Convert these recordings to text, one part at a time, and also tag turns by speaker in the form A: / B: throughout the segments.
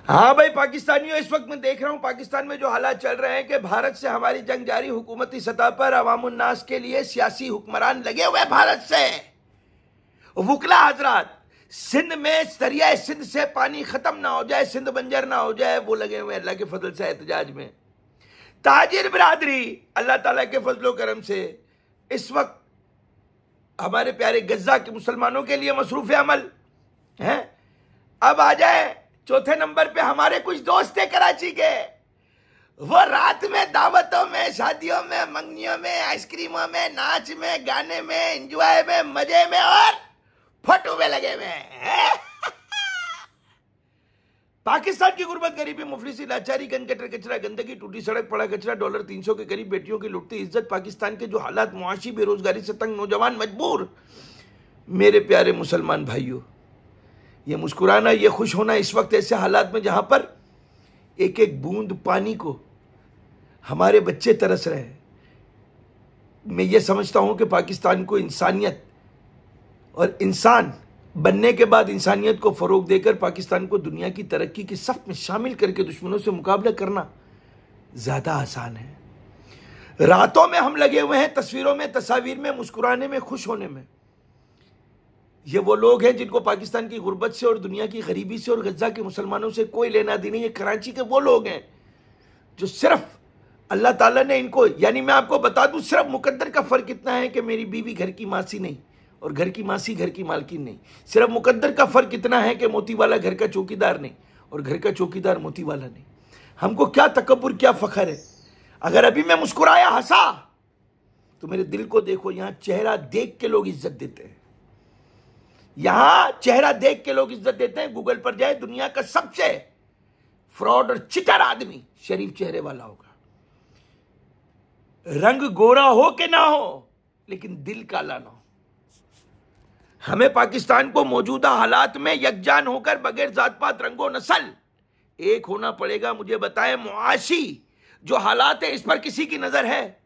A: हाँ भाई पाकिस्तानियों, इस वक्त मैं देख रहा हूं पाकिस्तान में जो हालात चल रहे हैं कि भारत से हमारी जंग जारी, हुकूमती सतह पर अवामुन्नास के लिए सियासी हुक्मरान लगे हुए भारत से। वुकला हजरात, सिंध में दरियाए सिंध से पानी खत्म ना हो जाए, सिंध बंजर ना हो जाए, वो लगे हुए अल्लाह के फजल से एहतजाज में। ताजिर बिरादरी अल्लाह ताला के फजलो करम से इस वक्त हमारे प्यारे गज्जा के मुसलमानों के लिए मसरूफ अमल है। अब आ जाए चौथे नंबर पे हमारे कुछ दोस्त थे कराची के, वो रात में दावतों में, शादियों में, मंगनियों में, आइसक्रीमों में, नाच में, गाने में, एंजॉय में, मजे में और फोटो में लगे हुए हैं। पाकिस्तान की गुर्बत, गरीबी, मुफलिसी, लाचारी, गन कटर कचरा, गंदगी, टूटी सड़क, पड़ा कचरा, $300 के करीब बेटियों की लुटती इज्जत, पाकिस्तान के जो हालात, मुआशी बेरोजगारी से तंग नौजवान मजबूर। मेरे प्यारे मुसलमान भाइयों, ये मुस्कुराना, ये खुश होना इस वक्त ऐसे हालात में जहां पर एक एक बूंद पानी को हमारे बच्चे तरस रहे हैं। मैं ये समझता हूं कि पाकिस्तान को इंसानियत और इंसान बनने के बाद इंसानियत को फरोग देकर पाकिस्तान को दुनिया की तरक्की की सफ में शामिल करके दुश्मनों से मुकाबला करना ज्यादा आसान है। रातों में हम लगे हुए हैं तस्वीरों में, तस्वीर में, मुस्कुराने में, खुश होने में। ये वो लोग हैं जिनको पाकिस्तान की गुर्बत से और दुनिया की गरीबी से और गज्जा के मुसलमानों से कोई लेना देना नहीं। ये कराची के वो लोग हैं जो सिर्फ अल्लाह ताला ने इनको, यानी मैं आपको बता दूं, सिर्फ मुकद्दर का फर्क इतना है कि मेरी बीवी घर की मासी नहीं और घर की मासी घर की मालकिन नहीं। सिर्फ मुकद्दर का फर्क इतना है कि मोती वाला घर का चौकीदार नहीं और घर का चौकीदार मोती वाला नहीं। हमको क्या तकब्बुर, क्या फख्र है। अगर अभी मैं मुस्कुराया, हंसा, तो मेरे दिल को देखो, यहां चेहरा देख के लोग इज्जत देते हैं। यहां चेहरा देख के लोग इज्जत देते हैं। गूगल पर जाए, दुनिया का सबसे फ्रॉड और चिटर आदमी शरीफ चेहरे वाला होगा। रंग गोरा हो के ना हो, लेकिन दिल काला ना हो। हमें पाकिस्तान को मौजूदा हालात में यकजान होकर बगैर जात पात, रंगो, नस्ल एक होना पड़ेगा। मुझे बताएं, मुआशी जो हालात है, इस पर किसी की नजर है?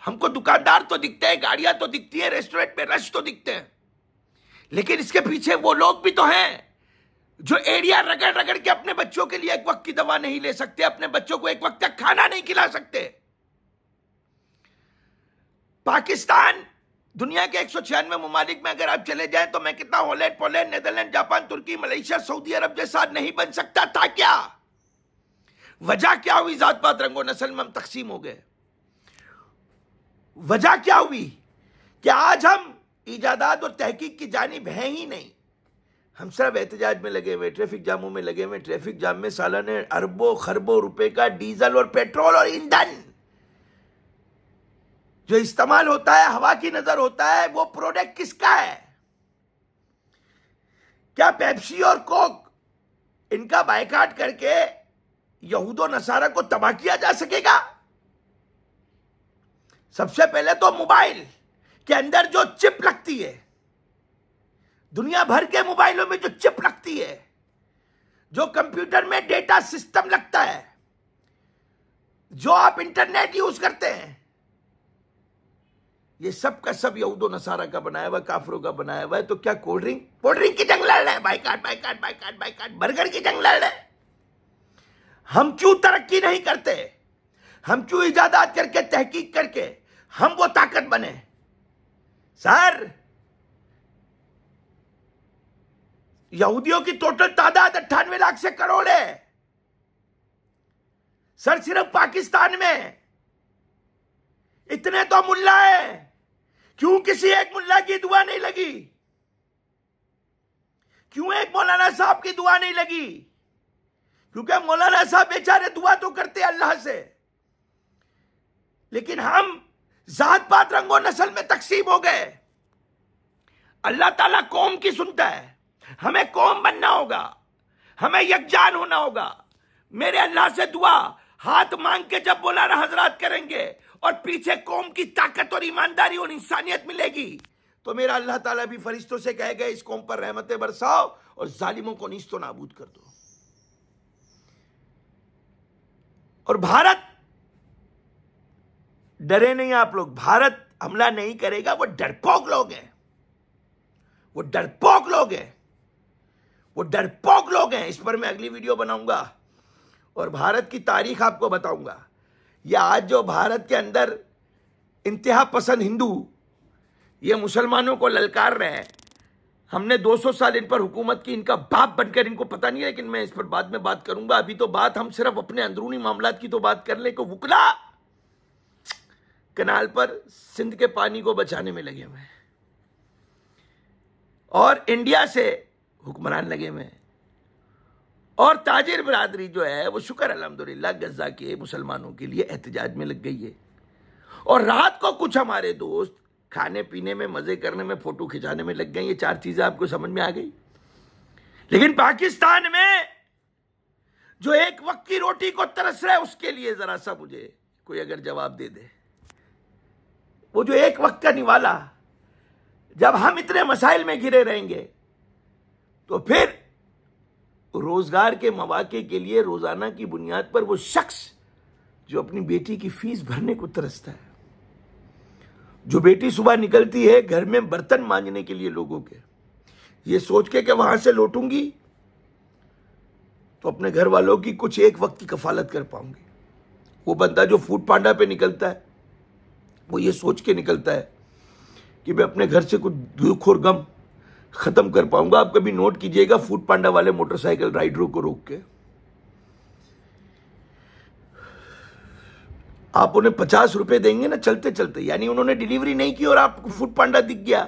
A: हमको दुकानदार तो दिखते हैं, गाड़ियां तो दिखती है, रेस्टोरेंट में रश तो दिखते हैं, लेकिन इसके पीछे वो लोग भी तो हैं जो एड़िया रगड़ रगड़ के अपने बच्चों के लिए एक वक्त की दवा नहीं ले सकते, अपने बच्चों को एक वक्त तक खाना नहीं खिला सकते। पाकिस्तान दुनिया के 196 ममालिक में अगर आप चले जाएं तो मैं कितना हॉलैंड, पोलैंड, नेदरलैंड, जापान, तुर्की, मलेशिया, सऊदी अरब जैसा नहीं बन सकता था। क्या वजह क्या हुई? जात पात, रंगो, नस्ल में हम तकसीम हो गए। वजह क्या हुई कि आज हम इजादात और तहकीक की जानिब हैं ही नहीं। हम सिर्फ एहतजाज में लगे हुए, ट्रैफिक जामों में लगे हुए। ट्रैफिक जाम में सालाने अरबों खरबों रुपए का डीजल और पेट्रोल और ईंधन जो इस्तेमाल होता है, हवा की नजर होता है, वो प्रोडक्ट किसका है? क्या पेप्सी और कोक इनका बायकाट करके यहूदो नसारा को तबाह किया जा सकेगा? सबसे पहले तो मोबाइल के अंदर जो चिप लगती है, दुनिया भर के मोबाइलों में जो चिप लगती है, जो कंप्यूटर में डेटा सिस्टम लगता है, जो आप इंटरनेट यूज करते हैं, ये सब का सब यहूदो नसारा का बनाया हुआ, काफरों का बनाया हुआ है। तो क्या कोल्ड ड्रिंक की जंग लड़ रहे हैं? Boycott boycott boycott boycott. Burger की जंग लड़ रहे हैं। हम क्यों तरक्की नहीं करते? हम क्यों इजादात करके, तहकीक करके हम वो ताकत बने? सर, यहूदियों की टोटल तादाद 98 लाख से करोड़ है। सर, सिर्फ पाकिस्तान में इतने तो मुल्ला है, क्यों किसी एक मुल्ला की दुआ नहीं लगी? क्यों एक मौलाना साहब की दुआ नहीं लगी? क्योंकि मौलाना साहब बेचारे दुआ तो करते अल्लाह से, लेकिन हम जात पात, रंगो, नस्ल में तकसीम हो गए। अल्लाह ताला कौम की सुनता है। हमें कौम बनना होगा, हमें यकजान होना होगा। मेरे अल्लाह से दुआ हाथ मांग के जब मौलाना हजरात करेंगे और पीछे कौम की ताकत और ईमानदारी और इंसानियत मिलेगी, तो मेरा अल्लाह ताला भी फरिश्तों से कहेगा, इस कौम पर रहमतें बरसाओ और जालिमों को नीस्तो नाबूद कर दो। और भारत, डरे नहीं आप लोग, भारत हमला नहीं करेगा। वो डरपोक लोग हैं, वो डरपोक लोग हैं। वो डरपोक लोग हैं। इस पर मैं अगली वीडियो बनाऊंगा और भारत की तारीख आपको बताऊंगा। ये आज जो भारत के अंदर इंतहा पसंद हिंदू ये मुसलमानों को ललकार रहे हैं, हमने 200 साल इन पर हुकूमत की, इनका बाप बनकर, इनको पता नहीं है, लेकिन मैं इस पर बाद में बात करूंगा। अभी तो बात हम सिर्फ अपने अंदरूनी मामलात की तो बात कर ले कि वुकला कनाल पर सिंध के पानी को बचाने में लगे हुए हैं और इंडिया से हुक्मरान लगे हुए हैं और ताजिर बरादरी जो है वो शुक्र अल्हम्दुलिल्लाह गजा के मुसलमानों के लिए एहतजाज में लग गई है। और रात को कुछ हमारे दोस्त खाने पीने में, मजे करने में, फोटो खिंचाने में लग गए। ये 4 चीजें आपको समझ में आ गई। लेकिन पाकिस्तान में जो एक वक्त की रोटी को तरस रहा है उसके लिए जरा सा मुझे कोई अगर जवाब दे दे। वो जो एक वक्त का निवाला, जब हम इतने मसाइल में घिरे रहेंगे तो फिर रोजगार के मौके के लिए रोजाना की बुनियाद पर वो शख्स जो अपनी बेटी की फीस भरने को तरसता है, जो बेटी सुबह निकलती है घर में बर्तन मांजने के लिए लोगों के, ये सोच के कि वहां से लौटूंगी तो अपने घर वालों की कुछ एक वक्त की कफालत कर पाऊंगी। वो बंदा जो फूड पांडा पे निकलता है वो ये सोच के निकलता है कि मैं अपने घर से कुछ दुख और गम खत्म कर पाऊंगा। आप कभी नोट कीजिएगा फूड पांडा वाले मोटरसाइकिल राइडरों को रोक के आप उन्हें 50 रुपए देंगे ना चलते चलते, यानी उन्होंने डिलीवरी नहीं की और आपको फूड पांडा दिख गया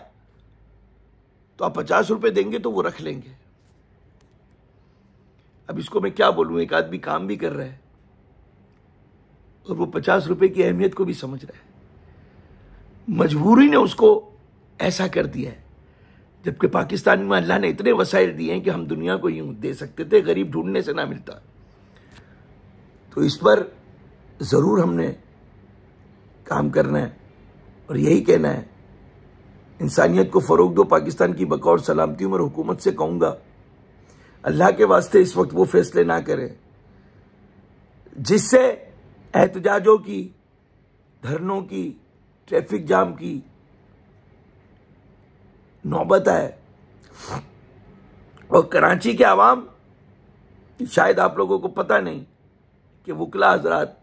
A: तो आप 50 रुपए देंगे तो वो रख लेंगे। अब इसको मैं क्या बोलूं, एक आदमी काम भी कर रहा है और वो 50 रुपए की अहमियत को भी समझ रहा है। मजबूरी ने उसको ऐसा कर दिया है, जबकि पाकिस्तान में अल्लाह ने इतने वसाइल दिए हैं कि हम दुनिया को यूं दे सकते थे, गरीब ढूंढने से ना मिलता। तो इस पर जरूर हमने काम करना है और यही कहना है, इंसानियत को फरोग दो, पाकिस्तान की बकौर सलामती। और हुकूमत से कहूंगा अल्लाह के वास्ते इस वक्त वो फैसले ना करें जिससे एहतजाजों की, धरनों की, ट्रैफिक जाम की नौबत आए। और कराची के आवाम, शायद आप लोगों को पता नहीं कि वुकला हजरात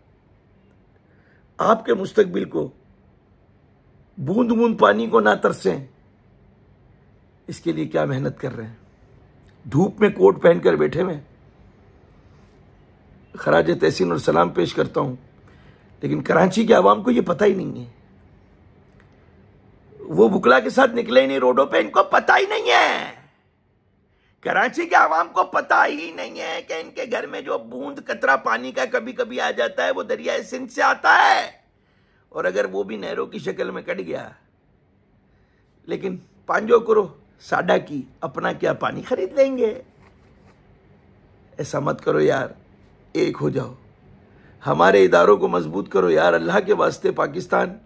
A: आपके मुस्तकबिल को बूंद बूंद पानी को ना तरसें, इसके लिए क्या मेहनत कर रहे हैं। धूप में कोट पहनकर बैठे हुए। खराज तहसीन और सलाम पेश करता हूं, लेकिन कराची के आवाम को यह पता ही नहीं है। वो वुकला के साथ निकले ही नहीं रोडों पे, इनको पता ही नहीं है। कराची के आवाम को पता ही नहीं है कि इनके घर में जो बूंद कतरा पानी का कभी कभी आ जाता है वो दरिया सिंध से आता है, और अगर वो भी नहरों की शक्ल में कट गया, लेकिन पांजो करो साडा की, अपना क्या पानी खरीद लेंगे। ऐसा मत करो यार, एक हो जाओ, हमारे इदारों को मजबूत करो यार। अल्लाह के वास्ते पाकिस्तान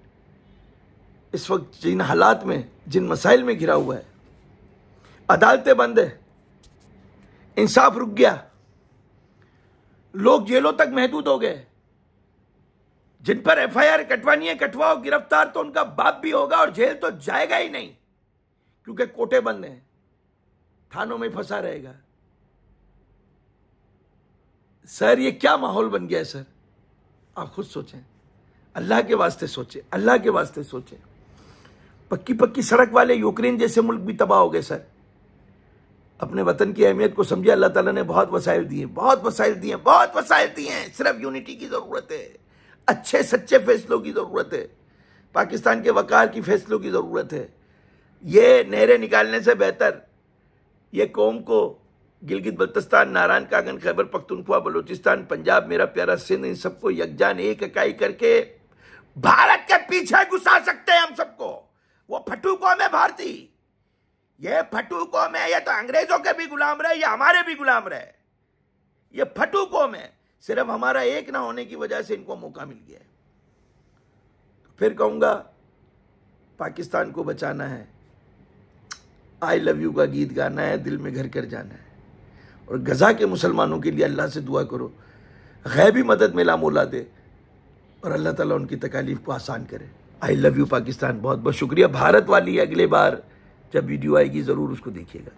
A: इस वक्त जिन हालात में, जिन मसाइल में घिरा हुआ है, अदालतें बंद है, इंसाफ रुक गया, लोग जेलों तक महदूद हो गए। जिन पर एफआईआर कटवानी है कटवाओ, गिरफ्तार तो उनका बाप भी होगा और जेल तो जाएगा ही नहीं, क्योंकि कोटे बंद हैं, थानों में फंसा रहेगा। सर ये क्या माहौल बन गया है सर, आप खुद सोचें, अल्लाह के वास्ते सोचें, अल्लाह के वास्ते सोचें। पक्की पक्की सड़क वाले यूक्रेन जैसे मुल्क भी तबाह हो गए सर। अपने वतन की अहमियत को समझिए। अल्लाह ताला ने बहुत वसाइल दिए, बहुत वसाइल दिए, बहुत वसाइल दिए हैं। सिर्फ यूनिटी की जरूरत है, अच्छे सच्चे फैसलों की जरूरत है, पाकिस्तान के वकार की फैसलों की जरूरत है। ये नहरें निकालने से बेहतर ये कौम को गिलगित बल्तिस्तान, नारायण कागन, खैबर पख्तूनख्वा, बलूचिस्तान, पंजाब, मेरा प्यारा सिंध, इन सबको यकजान एक इकाई करके भारत के पीछे घुसा सकते हैं हम सबको। वो फटू कौम है भारतीय, ये फटू कौम है, ये तो अंग्रेजों के भी गुलाम रहे, ये हमारे भी गुलाम रहे। ये फटू कौम है, सिर्फ हमारा एक ना होने की वजह से इनको मौका मिल गया है। तो फिर कहूंगा पाकिस्तान को बचाना है, आई लव यू का गीत गाना है, दिल में घर कर जाना है। और गजा के मुसलमानों के लिए अल्लाह से दुआ करो, गैबी मदद मिला मौला दे और अल्लाह ताला उनकी तकालीफ को आसान करे। I love you Pakistan. बहुत बहुत शुक्रिया। भारत वाली अगले बार जब वीडियो आएगी ज़रूर उसको देखिएगा।